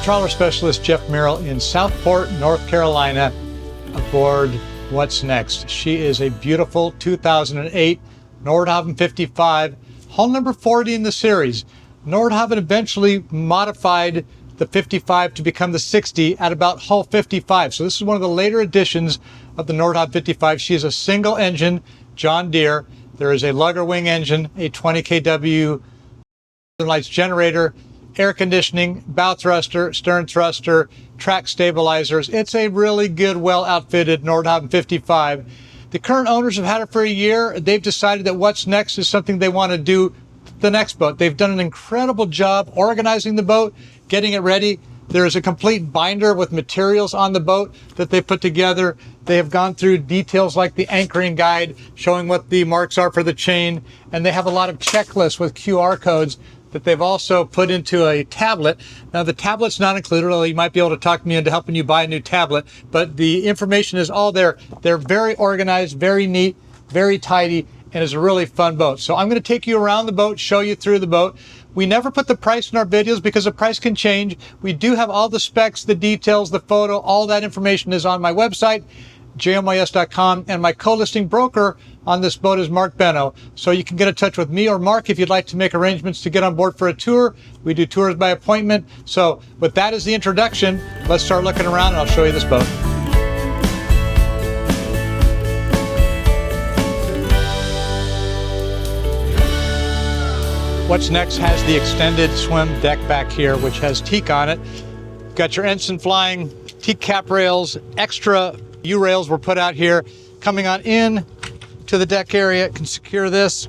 Trawler specialist Jeff Merrill in Southport, North Carolina, aboard What's Next. She is a beautiful 2008 Nordhavn 55, hull number 40 in the series. Nordhavn eventually modified the 55 to become the 60 at about hull 55. So this is one of the later editions of the Nordhavn 55. She is a single engine John Deere. There is a lugger wing engine, a 20 kW lights generator, air conditioning, bow thruster, stern thruster, track stabilizers. It's a really good, well outfitted Nordhavn 55. The current owners have had it for a year. They've decided that What's Next is something they want to do the next boat. They've done an incredible job organizing the boat, getting it ready. There is a complete binder with materials on the boat that they put together. They have gone through details like the anchoring guide, showing what the marks are for the chain, and they have a lot of checklists with QR codes that they've also put into a tablet. Now the tablet's not included, although you might be able to talk me into helping you buy a new tablet, but the information is all there. They're very organized, very neat, very tidy, and it's a really fun boat. So I'm going to take you around the boat, show you through the boat. We never put the price in our videos because the price can change. We do have all the specs, the details, the photo, all that information is on my website, JMYS.com, and my co-listing broker on this boat is Benno. So you can get in touch with me or Mark if you'd like to make arrangements to get on board for a tour. We do tours by appointment. So with that as the introduction, let's start looking around and I'll show you this boat. What's Next has the extended swim deck back here, which has teak on it. Got your ensign flying, teak cap rails, extra U-rails were put out here. Coming on in to the deck area, can secure this.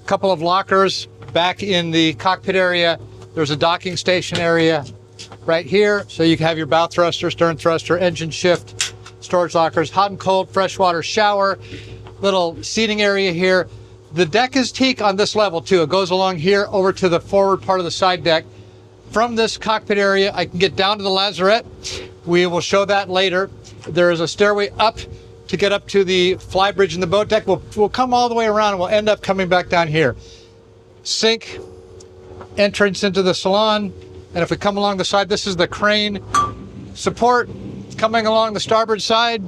Couple of lockers back in the cockpit area. There's a docking station area right here, so you can have your bow thruster, stern thruster, engine shift, storage lockers, hot and cold, freshwater shower, little seating area here. The deck is teak on this level too. It goes along here over to the forward part of the side deck. From this cockpit area, I can get down to the Lazarette. We will show that later. There is a stairway up to get up to the Flybridge in the boat deck. We'll come all the way around and we'll end up coming back down here. Sink, entrance into the Saloon. And if we come along the side, this is the crane support coming along the starboard side.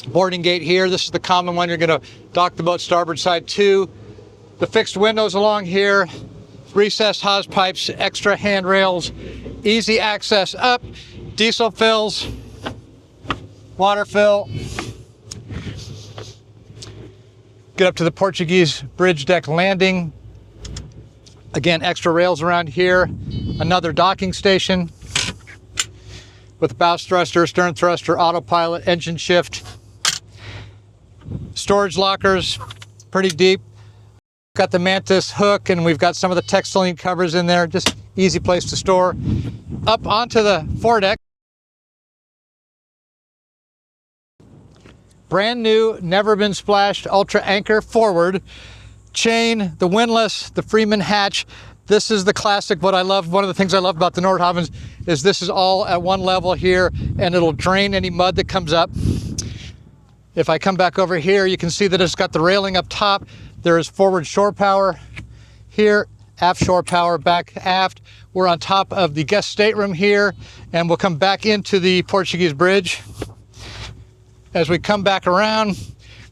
Boarding gate here. This is the common one. You're going to dock the boat starboard side too. The fixed windows along here. Recessed hose pipes, extra handrails, easy access up, diesel fills, water fill. Get up to the Portuguese Bridge deck landing. Again, extra rails around here. Another docking station with bow thruster, stern thruster, autopilot, engine shift. Storage lockers, pretty deep. Got the mantis hook, and we've got some of the textile covers in there. Just easy place to store. Up onto the foredeck. Brand new, never been splashed, ultra anchor forward. Chain, the windlass, the Freeman hatch. This is the classic, what I love. One of the things I love about the Nordhavns is this is all at one level here, and it'll drain any mud that comes up. If I come back over here, you can see that it's got the railing up top. There is forward shore power here, aft shore power back aft. We're on top of the guest stateroom here, and we'll come back into the Portuguese Bridge. As we come back around,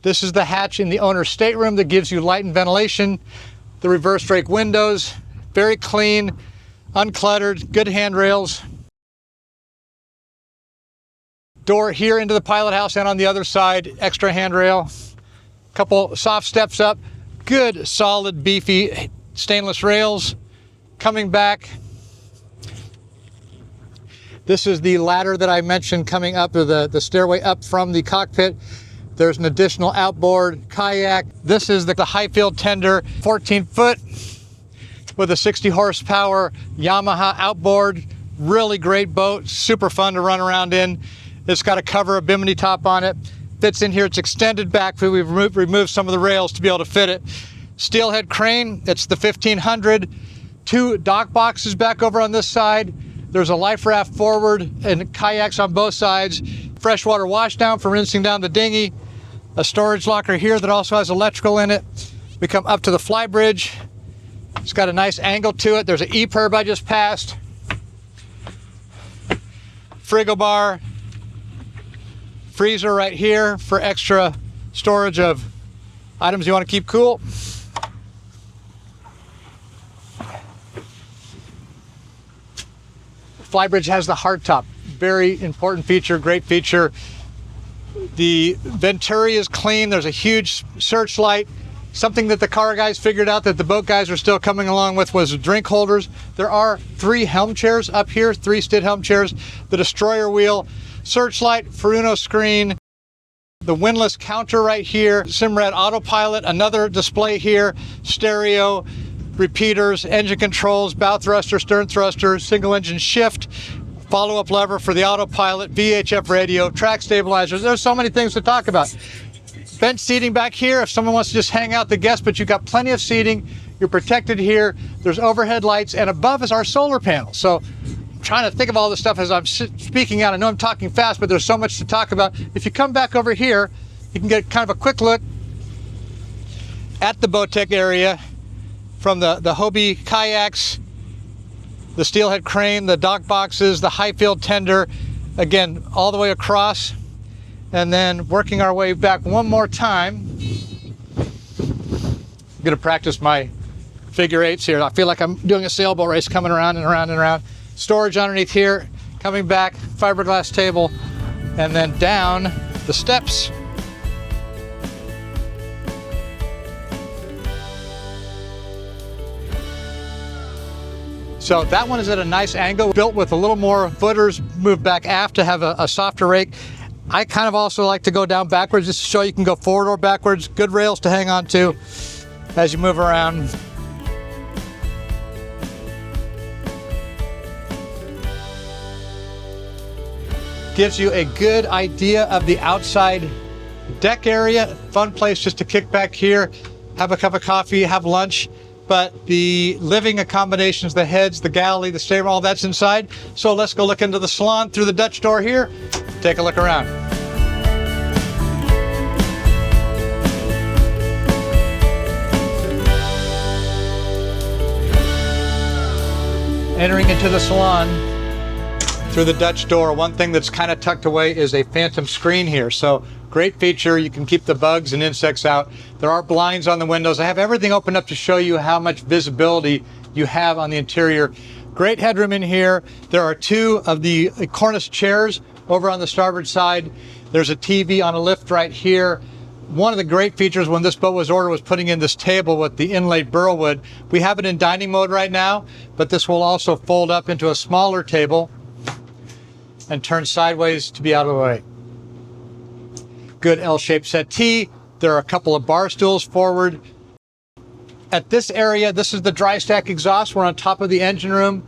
this is the hatch in the owner's stateroom that gives you light and ventilation. The reverse drake windows, very clean, uncluttered, good handrails. Door here into the Pilothouse, and on the other side, extra handrail. Couple soft steps up. Good, solid, beefy stainless rails. Coming back. This is the ladder that I mentioned coming up, or the stairway up from the cockpit. There's an additional outboard kayak. This is the high field tender, 14 foot with a 60 horsepower Yamaha outboard. Really great boat, super fun to run around in. It's got a cover, a bimini top on it. Fits in here, it's extended back, but we've removed some of the rails to be able to fit it. Steelhead crane, it's the 1500. 2 dock boxes back over on this side. There's a life raft forward and kayaks on both sides. Freshwater washdown for rinsing down the dinghy. A storage locker here that also has electrical in it. We come up to the Flybridge. It's got a nice angle to it. There's an E-perb I just passed. Frigobar. Freezer right here for extra storage of items you want to keep cool. Flybridge has the hardtop. Very important feature, great feature. The Venturi is clean. There's a huge searchlight. Something that the car guys figured out that the boat guys are still coming along with was drink holders. There are 3 helm chairs up here, 3 Stid helm chairs. The destroyer wheel, searchlight, Furuno screen, the windlass counter right here, Simrad autopilot, another display here, stereo, repeaters, engine controls, bow thruster, stern thruster, single engine shift, follow-up lever for the autopilot, VHF radio, track stabilizers. There's so many things to talk about. Bench seating back here if someone wants to just hang out the guests, but you've got plenty of seating. You're protected here. There's overhead lights, and above is our solar panel. So I'm trying to think of all this stuff as I'm speaking out. I know I'm talking fast, but there's so much to talk about. If you come back over here, you can get kind of a quick look at the boat deck area from the Hobie kayaks, the steelhead crane, the dock boxes, the high field tender, again, all the way across. And then working our way back one more time. I'm gonna practice my figure eights here. I feel like I'm doing a sailboat race, coming around and around and around. Storage underneath here, coming back, fiberglass table, and then down the steps. So that one is at a nice angle, built with a little more footers, moved back aft to have a softer rake. I kind of also like to go down backwards just to show you can go forward or backwards. Good rails to hang on to as you move around. Gives you a good idea of the outside deck area. Fun place just to kick back here, have a cup of coffee, have lunch. But the living accommodations, the heads, the galley, the stateroom, all that's inside. So let's go look into the salon through the Dutch door here. Take a look around. Entering into the salon through the Dutch door, one thing that's kind of tucked away is a phantom screen here. So great feature, you can keep the bugs and insects out. There are blinds on the windows. I have everything opened up to show you how much visibility you have on the interior. Great headroom in here. There are 2 of the cornice chairs over on the starboard side. There's a TV on a lift right here. One of the great features when this boat was ordered was putting in this table with the inlaid burlwood. We have it in dining mode right now, but this will also fold up into a smaller table and turn sideways to be out of the way. Good L-shaped settee. There are a couple of bar stools forward. At this area, this is the dry stack exhaust. We're on top of the engine room.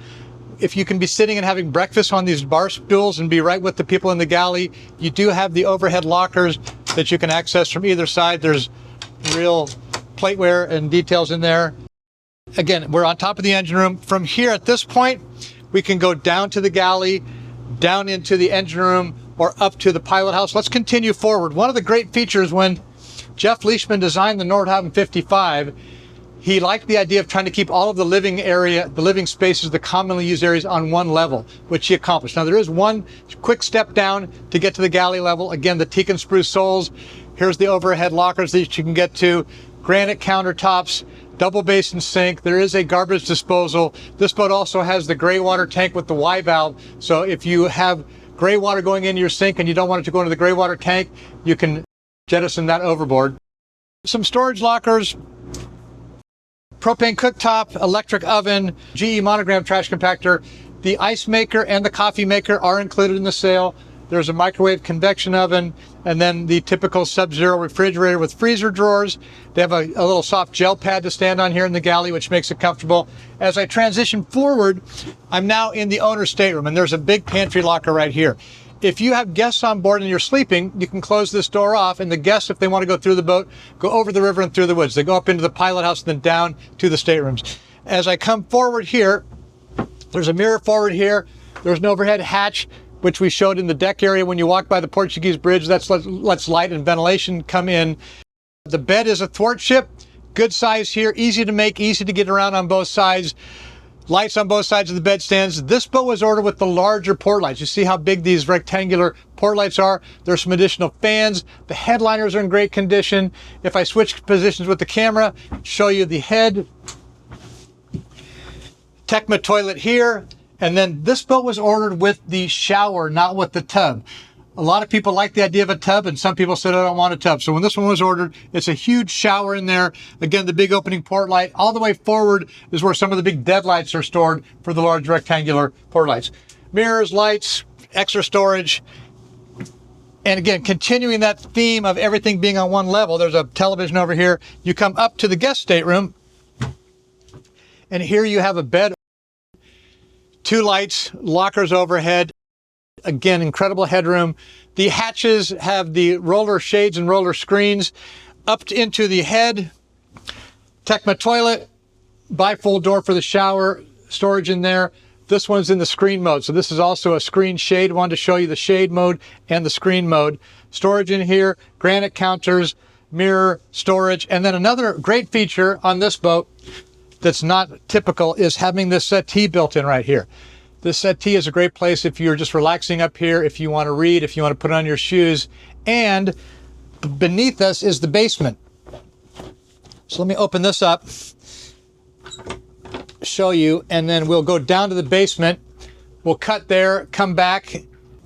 If you can be sitting and having breakfast on these bar stools and be right with the people in the galley, you do have the overhead lockers that you can access from either side. There's real plateware and details in there. Again, we're on top of the engine room. From here at this point, we can go down to the galley, down into the engine room, or up to the pilot house. Let's continue forward. One of the great features when Jeff Leishman designed the Nordhavn 55, he liked the idea of trying to keep all of the living area, the living spaces, the commonly used areas on one level, which he accomplished. Now there is one quick step down to get to the galley level. Again, the teak and spruce soles. Here's the overhead lockers that you can get to, granite countertops, double basin sink. There is a garbage disposal. This boat also has the gray water tank with the Y valve. So if you have gray water going into your sink and you don't want it to go into the gray water tank, you can jettison that overboard. Some storage lockers, propane cooktop, electric oven, GE monogram trash compactor. The ice maker and the coffee maker are included in the sale. There's a microwave convection oven, and then the typical Sub-Zero refrigerator with freezer drawers. They have a little soft gel pad to stand on here in the galley, which makes it comfortable. As I transition forward, I'm now in the owner's stateroom, and there's a big pantry locker right here. If you have guests on board and you're sleeping, you can close this door off, and the guests, if they want to go through the boat, go over the river and through the woods. They go up into the pilot house and then down to the staterooms. As I come forward here, there's a mirror forward here. There's an overhead hatch, which we showed in the deck area when you walk by the Portuguese Bridge. That's lets light and ventilation come in. The bed is a thwartship. Good size here, easy to make, easy to get around on both sides. Lights on both sides of the bed stands. This boat was ordered with the larger port lights. You see how big these rectangular port lights are? There's some additional fans. The headliners are in great condition. If I switch positions with the camera, show you the head. Tecma toilet here. And then this boat was ordered with the shower, not with the tub. A lot of people like the idea of a tub, and some people said, I don't want a tub. So when this one was ordered, it's a huge shower in there. Again, the big opening port light. All the way forward is where some of the big deadlights are stored for the large rectangular port lights. Mirrors, lights, extra storage. And again, continuing that theme of everything being on one level, there's a television over here. You come up to the guest stateroom, and here you have a bed, 2 lights, lockers overhead. Again, incredible headroom. The hatches have the roller shades and roller screens. Up into the head, Tecma toilet, bifold door for the shower, storage in there. This one's in the screen mode. So this is also a screen shade. Wanted to show you the shade mode and the screen mode. Storage in here, granite counters, mirror, storage. And then another great feature on this boat that's not typical is having this settee built in right here. This settee is a great place if you're just relaxing up here, if you want to read, if you want to put on your shoes. And beneath us is the basement. So let me open this up, show you, and then we'll go down to the basement. We'll cut there, come back,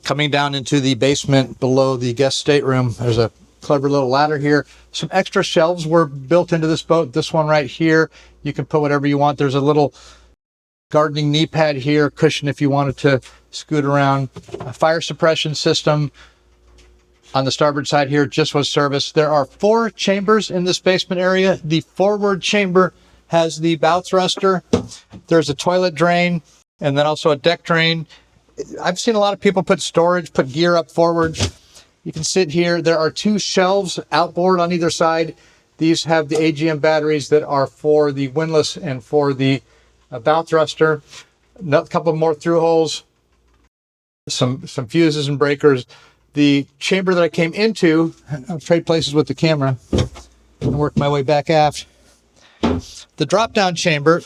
coming down into the basement below the guest stateroom. There's a clever little ladder here. Some extra shelves were built into this boat. This one right here, you can put whatever you want. There's a little gardening knee pad here, cushion if you wanted to scoot around. A fire suppression system on the starboard side here just was serviced. There are 4 chambers in this basement area. The forward chamber has the bow thruster. There's a toilet drain and then also a deck drain. I've seen a lot of people put storage, put gear up forward. You can sit here. There are 2 shelves outboard on either side. These have the AGM batteries that are for the windlass and for the bow thruster. A couple more through holes, some fuses and breakers. The chamber that I came into, I'll trade places with the camera and work my way back aft. The drop down chamber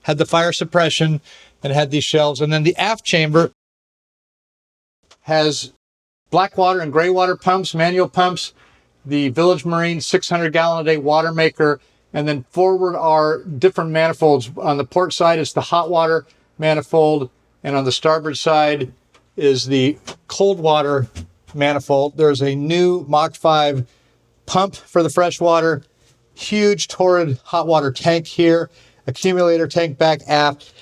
had the fire suppression and had these shelves. And then the aft chamber has black water and gray water pumps, manual pumps, the Village Marine 600 gallon a day water maker. And then forward are different manifolds. On the port side, it's the hot water manifold. And on the starboard side is the cold water manifold. There's a new Mach 5 pump for the fresh water. Huge Torrid hot water tank here. Accumulator tank back aft.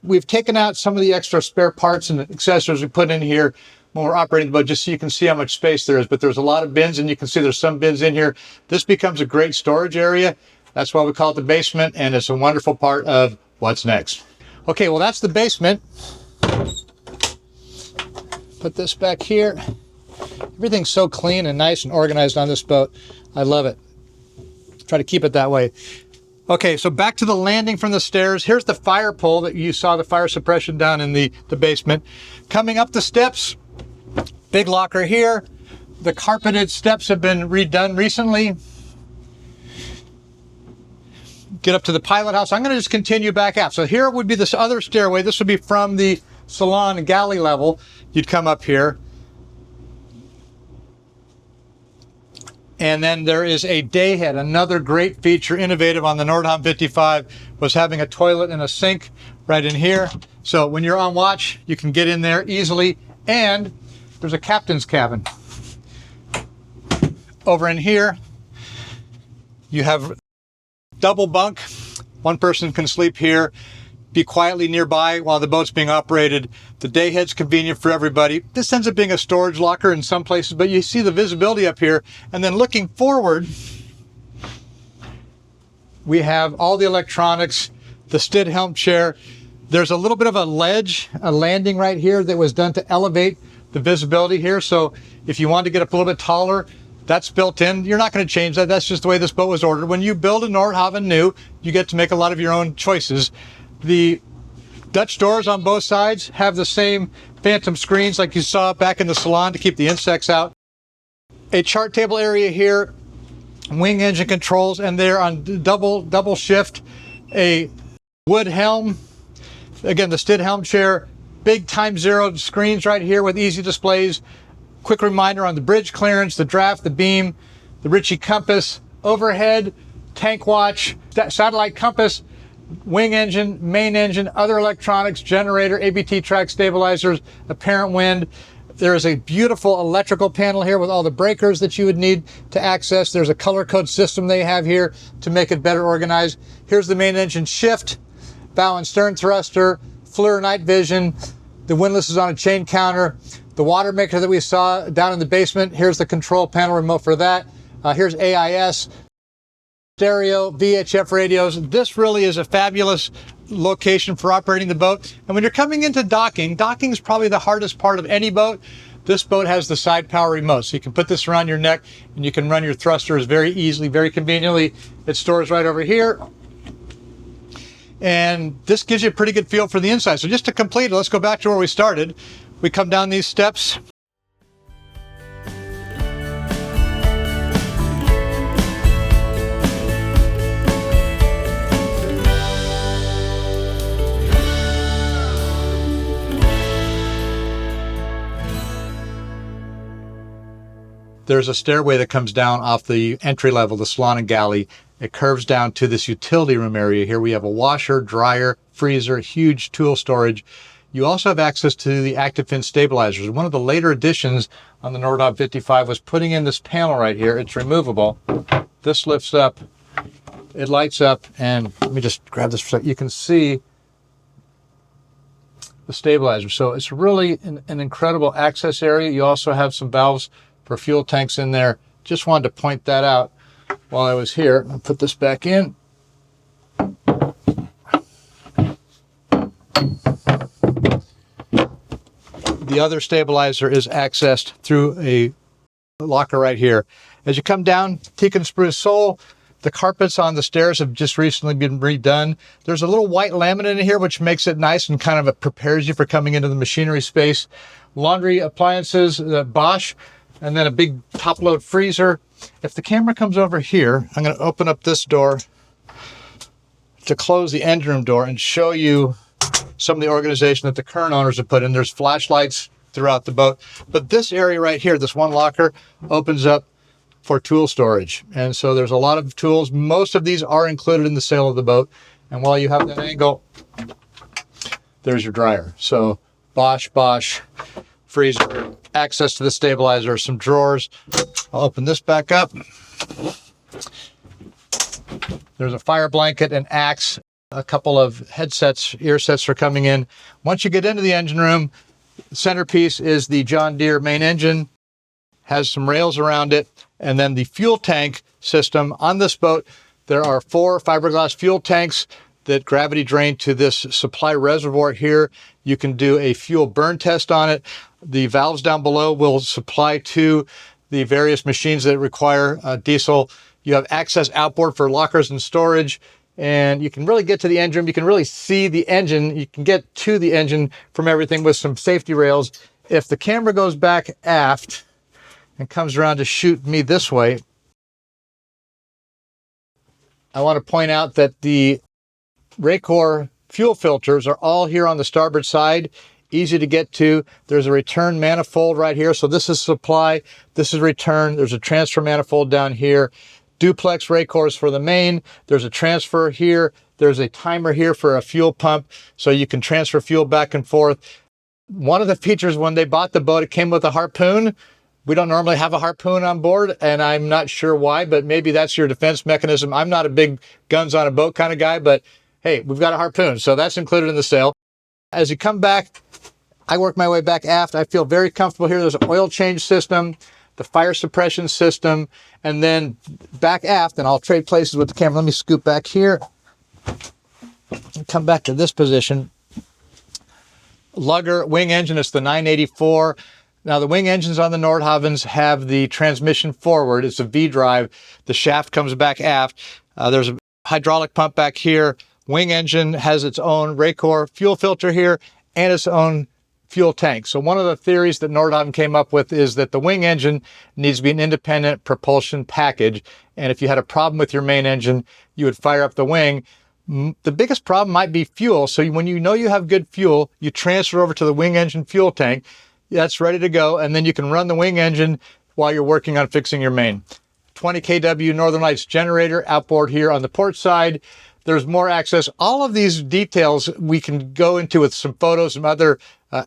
We've taken out some of the extra spare parts and accessories we put in here when we're operating the boat, just so you can see how much space there is. But there's a lot of bins, and you can see there's some bins in here. This becomes a great storage area. That's why we call it the basement, and it's a wonderful part of what's next. Okay, well, that's the basement. Put this back here. Everything's so clean and nice and organized on this boat. I love it. Try to keep it that way. Okay, so back to the landing from the stairs. Here's the fire pole that you saw, the fire suppression down in the basement. Coming up the steps, big locker here. The carpeted steps have been redone recently. Get up to the pilot house. I'm going to just continue back out. So here would be this other stairway. This would be from the Saloon and Galley level. You'd come up here. And then there is a day head. Another great feature, innovative on the Nordhavn 55, was having a toilet and a sink right in here. So when you're on watch, you can get in there easily. And there's a captain's cabin. Over in here, you have double bunk. One person can sleep here, be quietly nearby while the boat's being operated. The day head's convenient for everybody. This ends up being a storage locker in some places, but you see the visibility up here. And then looking forward, we have all the electronics, the Stidhelm chair. There's a little bit of a ledge, a landing right here that was done to elevate the visibility here. So if you want to get up a little bit taller, that's built in. You're not going to change that. That's just the way this boat was ordered. When you build a Nordhavn new, you get to make a lot of your own choices. The Dutch doors on both sides have the same phantom screens like you saw back in the Salon to keep the insects out. A chart table area here wing engine controls, and they're on double shift. A wood helm. Again, the Stid helm chair. Big time zero screens right here with easy displays. Quick reminder on the bridge clearance, the draft, the beam, the Ritchie compass, overhead, tank watch, satellite compass, wing engine, main engine, other electronics, generator, ABT track stabilizers, apparent wind. There is a beautiful electrical panel here with all the breakers that you would need to access. There's a color code system they have here to make it better organized. Here's the main engine shift, bow and stern thruster, FLIR night vision. The windlass is on a chain counter. The water maker that we saw down in the basement, here's the control panel remote for that. Here's AIS, stereo, VHF radios. This really is a fabulous location for operating the boat. And when you're coming into docking is probably the hardest part of any boat. This boat has the side power remote, so you can put this around your neck and you can run your thrusters very easily, very conveniently. It stores right over here. And this gives you a pretty good feel for the inside. So just to complete it, let's go back to where we started. We come down these steps. There's a stairway that comes down off the entry level, the salon and galley. It curves down to this utility room area here. We have a washer, dryer, freezer, huge tool storage. You also have access to the active fin stabilizers. One of the later additions on the Nordhavn 55 was putting in this panel right here. It's removable. This lifts up, it lights up, and let me just grab this for a second. You can see the stabilizer. So it's really an incredible access area. You also have some valves for fuel tanks in there. Just wanted to point that out while I was here. I'll put this back in. The other stabilizer is accessed through a locker right here. As you come down, teak and spruce sole. The carpets on the stairs have just recently been redone. There's a little white laminate in here, which makes it nice and kind of prepares you for coming into the machinery space. Laundry appliances, Bosch, and then a big top-load freezer. If the camera comes over here, I'm going to open up this door to close the engine room door and show you some of the organization that the current owners have put in. There's flashlights throughout the boat. But this area right here, this one locker, opens up for tool storage. And so there's a lot of tools. Most of these are included in the sale of the boat. And while you have that angle, there's your dryer. So Bosch, freezer, access to the stabilizer, some drawers. I'll open this back up. There's a fire blanket, an axe, a couple of headsets, ear sets are coming in. Once you get into the engine room, the centerpiece is the John Deere main engine, has some rails around it, and then the fuel tank system. On this boat, there are 4 fiberglass fuel tanks that gravity drain to this supply reservoir here. You can do a fuel burn test on it. The valves down below will supply to the various machines that require diesel. You have access outboard for lockers and storage, and you can really get to the engine room. You can really see the engine. You can get to the engine from everything with some safety rails. If the camera goes back aft and comes around to shoot me this way, I want to point out that the Raycor fuel filters are all here on the starboard side, easy to get to. There's a return manifold right here. So this is supply, this is return. There's a transfer manifold down here. Duplex Raycors for the main. There's a transfer here. There's a timer here for a fuel pump, so you can transfer fuel back and forth. One of the features when they bought the boat, it came with a harpoon. We don't normally have a harpoon on board, and I'm not sure why, but maybe that's your defense mechanism. I'm not a big guns on a boat kind of guy, but hey, we've got a harpoon, so that's included in the sale. As you come back, I work my way back aft. I feel very comfortable here. There's an oil change system, the fire suppression system, and then back aft, and I'll trade places with the camera. Let me scoot back here and come back to this position. Lugger wing engine, it's the 984. Now the wing engines on the Nordhavns have the transmission forward. It's a V drive. The shaft comes back aft. There's a hydraulic pump back here. Wing engine has its own Raycor fuel filter here and its own fuel tank. So one of the theories that Nordhavn came up with is that the wing engine needs to be an independent propulsion package. And if you had a problem with your main engine, you would fire up the wing. The biggest problem might be fuel. So when you know you have good fuel, you transfer over to the wing engine fuel tank. That's ready to go. And then you can run the wing engine while you're working on fixing your main. 20 kW Northern Lights generator outboard here on the port side. There's more access. All of these details we can go into with some photos and other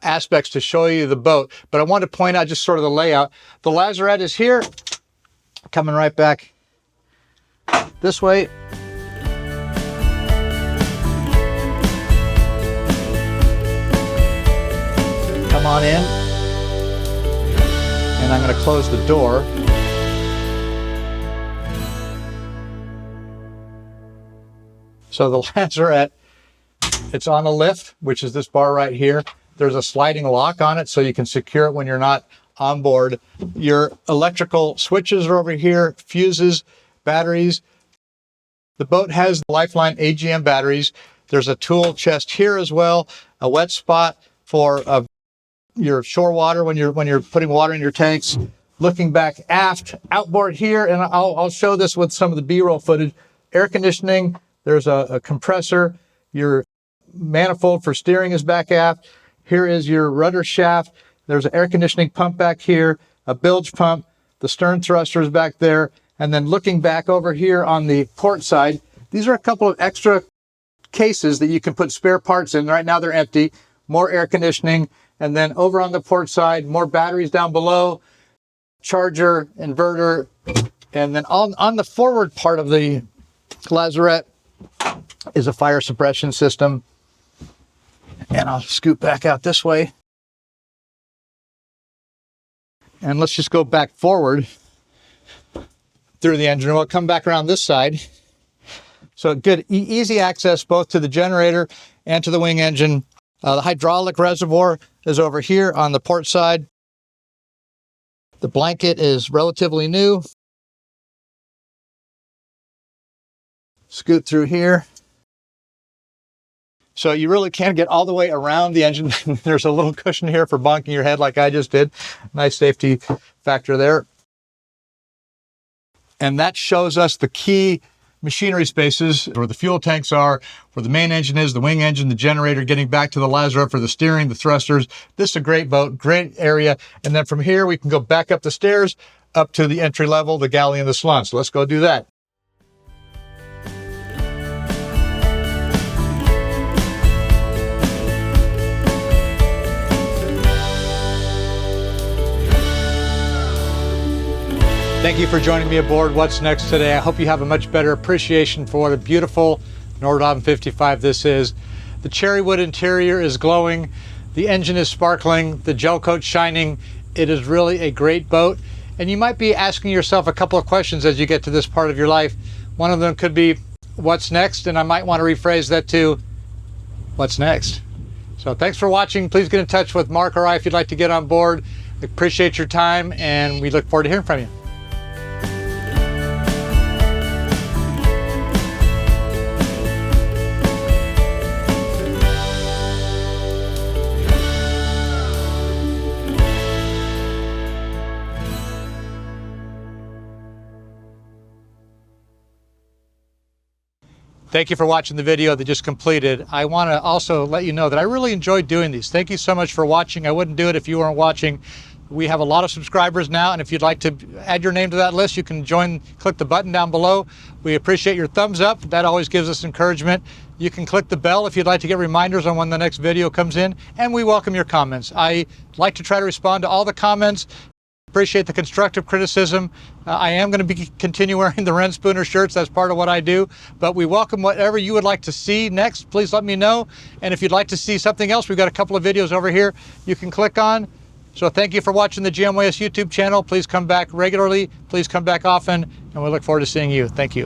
aspects to show you the boat. But I want to point out just sort of the layout. The Lazarette is here, coming right back this way. Come on in. And I'm going to close the door. So the Lazarette, it's on a lift, which is this bar right here. There's a sliding lock on it so you can secure it when you're not on board. Your electrical switches are over here, fuses, batteries. The boat has Lifeline AGM batteries. There's a tool chest here as well, a wet spot for your shore water when you're putting water in your tanks. Looking back aft, outboard here, and I'll show this with some of the B-roll footage. Air conditioning, there's a compressor. Your manifold for steering is back aft. Here is your rudder shaft. There's an air conditioning pump back here, a bilge pump. The stern thruster is back there. And then looking back over here on the port side, these are a couple of extra cases that you can put spare parts in. Right now they're empty. More air conditioning. And then over on the port side, more batteries down below, charger, inverter. And then on the forward part of the Lazarette is a fire suppression system. And I'll scoot back out this way. And let's just go back forward through the engine. We'll come back around this side. So good, easy access both to the generator and to the wing engine. The hydraulic reservoir is over here on the port side. The blanket is relatively new. Scoot through here. So you really can get all the way around the engine. There's a little cushion here for bonking your head like I just did. Nice safety factor there. And that shows us the key machinery spaces where the fuel tanks are, where the main engine is, the wing engine, the generator, getting back to the Lazarette for the steering, the thrusters. This is a great boat, great area. And then from here, we can go back up the stairs, up to the entry level, the galley and the saloon. So let's go do that. Thank you for joining me aboard What's Next today. I hope you have a much better appreciation for what a beautiful Nordhavn 55 this is. The cherry wood interior is glowing. The engine is sparkling. The gel coat's shining. It is really a great boat. And you might be asking yourself a couple of questions as you get to this part of your life. One of them could be, what's next? And I might want to rephrase that to, what's next? So thanks for watching. Please get in touch with Mark or I if you'd like to get on board. We appreciate your time, and we look forward to hearing from you. Thank you for watching the video that just completed. I want to also let you know that I really enjoyed doing these. Thank you so much for watching. I wouldn't do it if you weren't watching. We have a lot of subscribers now, and if you'd like to add your name to that list, you can join, click the button down below. We appreciate your thumbs up. That always gives us encouragement. You can click the bell if you'd like to get reminders on when the next video comes in, and we welcome your comments. I like to try to respond to all the comments. Appreciate the constructive criticism. I am going to be continue wearing the Ren Spooner shirts. That's part of what I do. But we welcome whatever you would like to see next. Please let me know. And if you'd like to see something else, we've got a couple of videos over here you can click on. So thank you for watching the JMYS YouTube channel. Please come back regularly. Please come back often. And we look forward to seeing you. Thank you.